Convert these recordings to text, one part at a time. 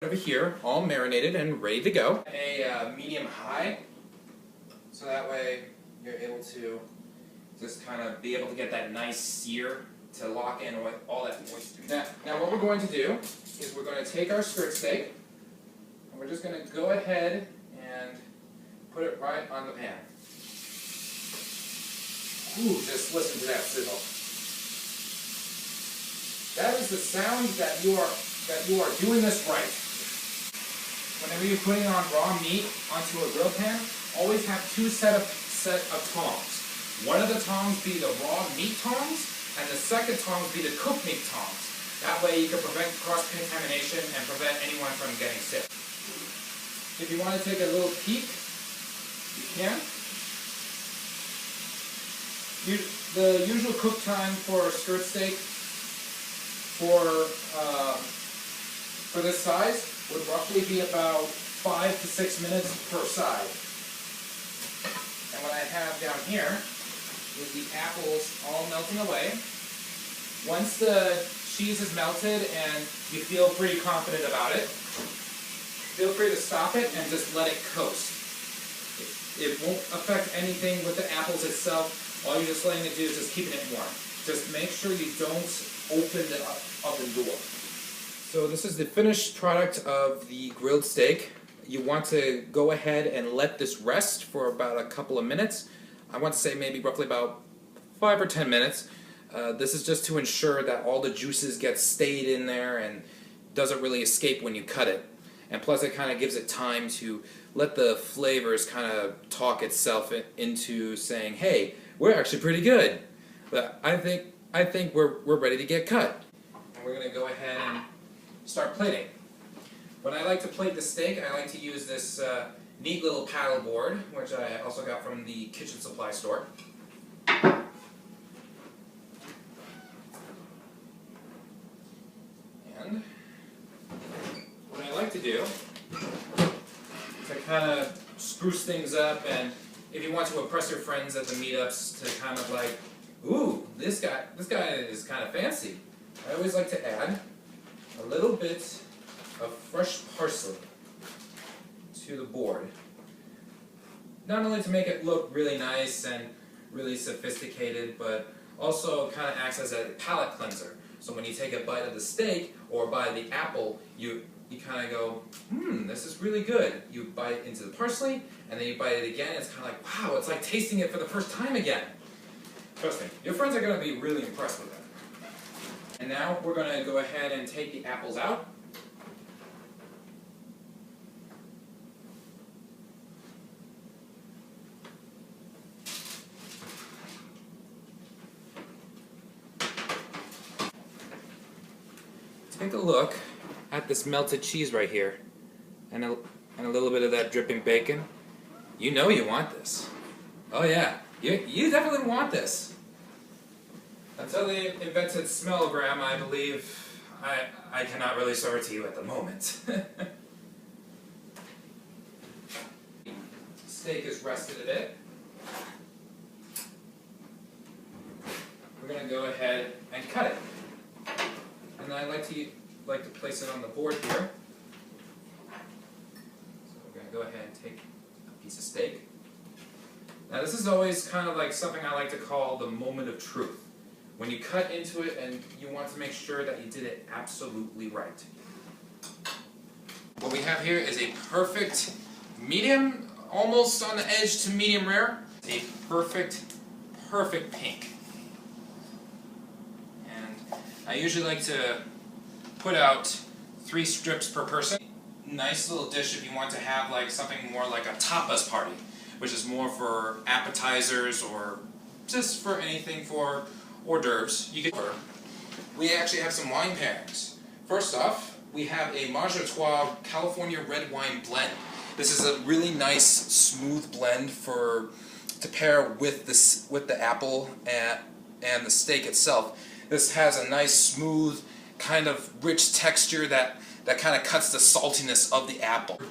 Over here, all marinated and ready to go. A medium high, so that way you're able to just kind of be able to get that nice sear to lock in with all that moisture. Now what we're going to do is we're going to take our skirt steak and we're just going to go ahead and put it right on the pan. Ooh, just listen to that sizzle. That is the sound that you are doing this right. Whenever you're putting on raw meat onto a grill pan, always have two set of tongs. One of the tongs be the raw meat tongs, and the second tongs be the cooked meat tongs. That way you can prevent cross-contamination and prevent anyone from getting sick. If you want to take a little peek, you can. The usual cook time for a skirt steak for this size would roughly be about 5 to 6 minutes per side. And what I have down here is the apples all melting away. Once the cheese is melted and you feel pretty confident about it, feel free to stop it and just let it coast. It won't affect anything with the apples itself. All you're just letting it do is just keeping it warm. Just make sure you don't open the oven door. So this is the finished product of the grilled steak. You want to go ahead and let this rest for about a couple of minutes. I want to say maybe roughly about 5 or 10 minutes. This is just to ensure that all the juices get stayed in there and doesn't really escape when you cut it. And plus it kind of gives it time to let the flavors kind of talk itself into saying, hey, we're actually pretty good. But I think we're ready to get cut. And we're going to go ahead and start plating. When I like to plate the steak, I like to use this neat little paddle board, which I also got from the kitchen supply store. And what I like to do to kind of spruce things up, and if you want to impress your friends at the meetups, to kind of like, ooh, this guy is kind of fancy. I always like to add a little bit of fresh parsley to the board. Not only to make it look really nice and really sophisticated, but also kind of acts as a palate cleanser. So when you take a bite of the steak or bite of the apple, you kind of go, this is really good. You bite into the parsley, and then you bite it again, and it's kind of like, wow, it's like tasting it for the first time again. Trust me, your friends are going to be really impressed with that. And now we're going to go ahead and take the apples out. Take a look at this melted cheese right here, and a little bit of that dripping bacon. You know you want this. Oh yeah, you definitely want this. Until they invented smellogram, I believe I cannot really serve it to you at the moment. Steak is rested a bit. We're going to go ahead and cut it. And I like to place it on the board here. So we're going to go ahead and take a piece of steak. Now this is always kind of like something I like to call the moment of truth. When you cut into it and you want to make sure that you did it absolutely right. What we have here is a perfect medium, almost on the edge to medium rare. A perfect pink. And I usually like to put out 3 strips per person. Nice little dish if you want to have like something more like a tapas party, which is more for appetizers or just for anything for hors d'oeuvres. We actually have some wine pairings. First off, we have a Majertois California red wine blend. This is a really nice, smooth blend to pair with the apple and the steak itself. This has a nice, smooth, kind of rich texture that kind of cuts the saltiness of the apple. For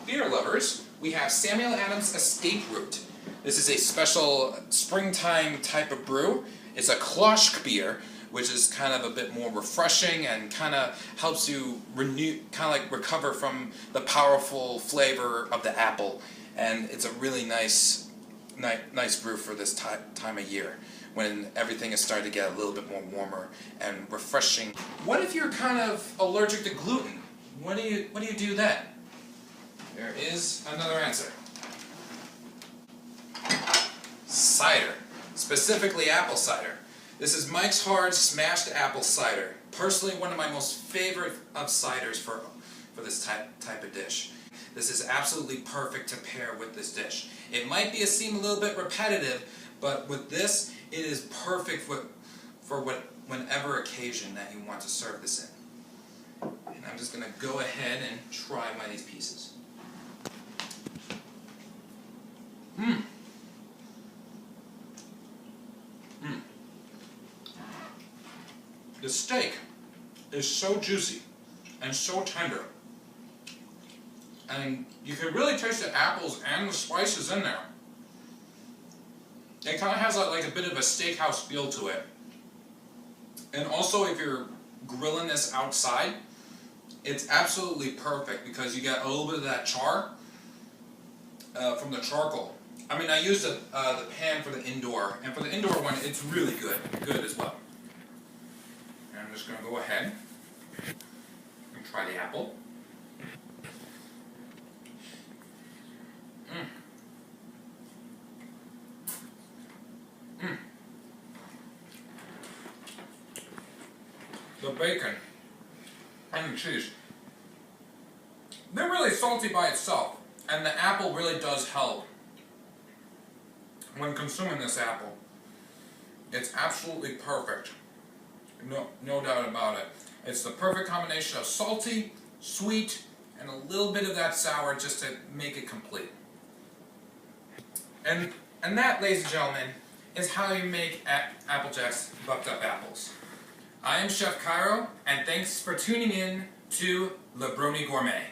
beer lovers, we have Samuel Adams Escape Root. This is a special springtime type of brew. It's a kloshk beer, which is kind of a bit more refreshing and kind of helps you renew, kind of like recover from the powerful flavor of the apple. And it's a really nice brew for this time of year, when everything is starting to get a little bit more warmer and refreshing. What if you're kind of allergic to gluten? What do you do then? There is another answer. Cider, specifically apple cider. This is Mike's Hard Smashed Apple Cider. Personally, one of my most favorite of ciders for this type of dish. This is absolutely perfect to pair with this dish. It might seem a little bit repetitive, but with this, it is perfect for whenever occasion that you want to serve this in. And I'm just going to go ahead and try one of these pieces. The steak is so juicy and so tender. And you can really taste the apples and the spices in there. It kind of has like a bit of a steakhouse feel to it. And also, if you're grilling this outside, it's absolutely perfect because you get a little bit of that char from the charcoal. I mean, I use the pan for the indoor, and for the indoor one, it's really good as well. And I'm just going to go ahead and try the apple. The bacon and the cheese, they're really salty by itself, and the apple really does help when consuming this apple. It's absolutely perfect, no doubt about it. It's the perfect combination of salty, sweet, and a little bit of that sour just to make it complete. And that, ladies and gentlemen, is how you make Applejack's bucked up apples. I am Chef Cairo, and thanks for tuning in to Le Brony Gourmet.